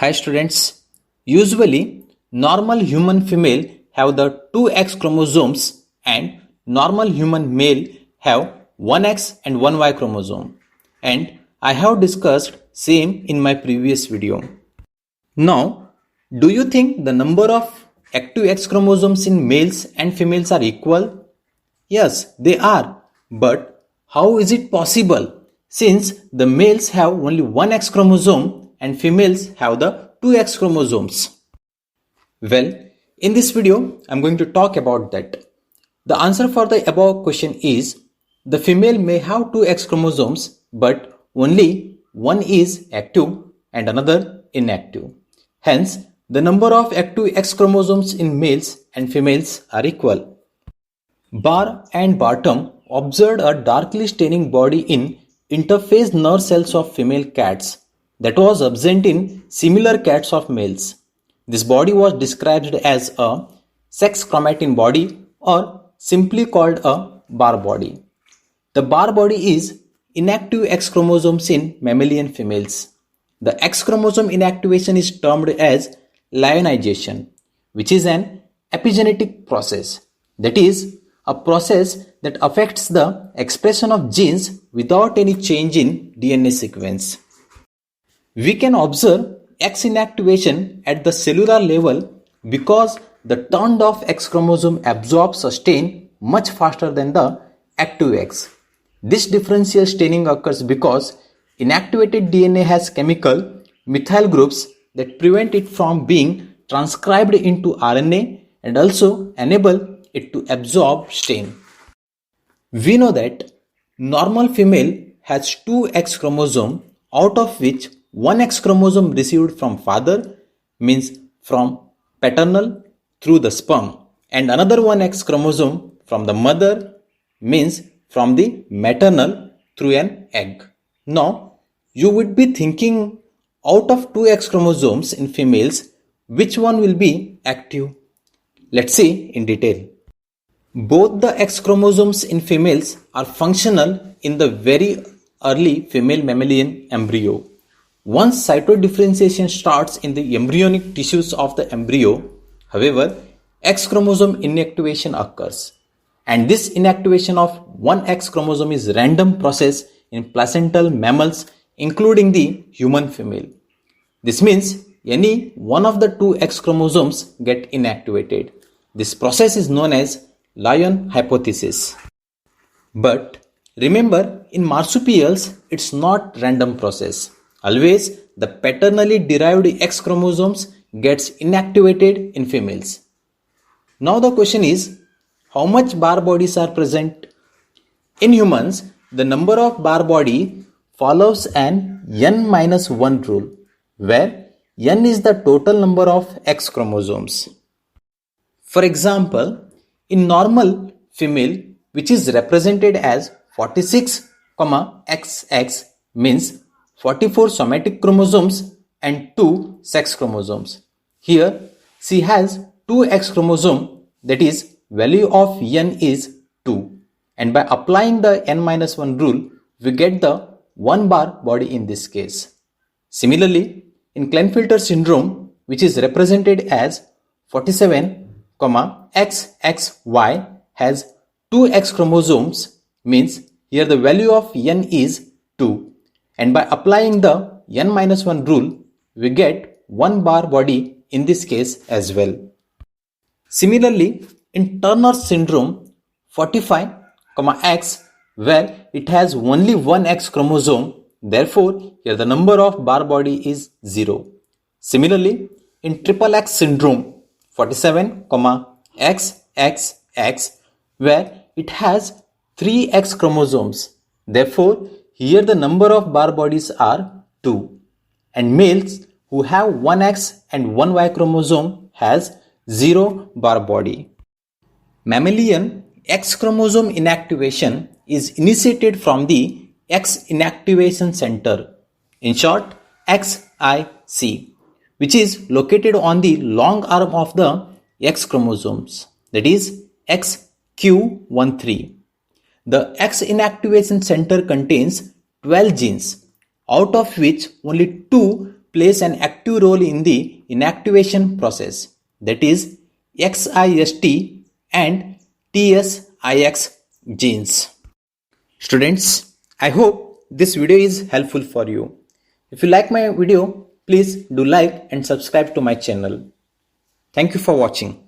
Hi students. Usually, normal human female have the 2X chromosomes and normal human male have 1X and 1Y chromosome. And I have discussed same in my previous video. Now, do you think the number of active X chromosomes in males and females are equal? Yes, they are. But how is it possible? Since the males have only one X chromosome and females have the two X chromosomes. Well, in this video, I'm going to talk about that. The answer for the above question is the female may have two X chromosomes, but only one is active and another inactive. Hence, the number of active X chromosomes in males and females are equal. Barr and Bartum observed a darkly staining body in interphase nerve cells of female cats that was absent in similar cats of males. This body was described as a sex chromatin body or simply called a Barr body. The Barr body is inactive X chromosomes in mammalian females. The X chromosome inactivation is termed as lyonization, which is an epigenetic process. That is, a process that affects the expression of genes without any change in DNA sequence. We can observe X inactivation at the cellular level because the turned off X chromosome absorbs a stain much faster than the active X. This differential staining occurs because inactivated DNA has chemical methyl groups that prevent it from being transcribed into RNA and also enable it to absorb stain. We know that normal female has two X chromosome, out of which one X chromosome received from father, means from paternal through the sperm, and another one X chromosome from the mother, means from the maternal through an egg. Now, you would be thinking, out of two X chromosomes in females, which one will be active? Let's see in detail. Both the X chromosomes in females are functional in the very early female mammalian embryo. Once cytodifferentiation starts in the embryonic tissues of the embryo, however, X chromosome inactivation occurs. And this inactivation of one X chromosome is a random process in placental mammals, including the human female. This means any one of the two X chromosomes get inactivated. This process is known as Lyon hypothesis. But remember, in marsupials, it's not random process. Always the paternally derived X chromosomes gets inactivated in females. Now the question is, how much Barr bodies are present? In humans, the number of Barr body follows an n-1 rule, where n is the total number of X chromosomes. For example, in normal female, which is represented as 46, XX, means 44 somatic chromosomes and 2 sex chromosomes. Here, she has 2 X chromosome, that is, value of n is 2. And by applying the n-1 rule, we get the 1 Barr body in this case. Similarly, in Klinefelter syndrome, which is represented as 47, XXY has 2 X chromosomes, means here the value of n is 2. And by applying the n-1 rule, we get 1 Barr body in this case as well. Similarly, in Turner syndrome, 45, X, where it has only one X chromosome, therefore here the number of Barr body is 0. Similarly, in XXX syndrome, 47, XXX, where it has 3 X chromosomes, therefore here the number of Barr bodies are 2. And males who have 1 X and 1 Y chromosome has 0 Barr body. Mammalian X chromosome inactivation is initiated from the X inactivation center, in short XIC, which is located on the long arm of the X chromosomes, that is XQ13. The X inactivation center contains 12 genes, out of which only 2 plays an active role in the inactivation process, that is XIST and TSIX genes. Students, I hope this video is helpful for you. If you like my video, please do like and subscribe to my channel. Thank you for watching.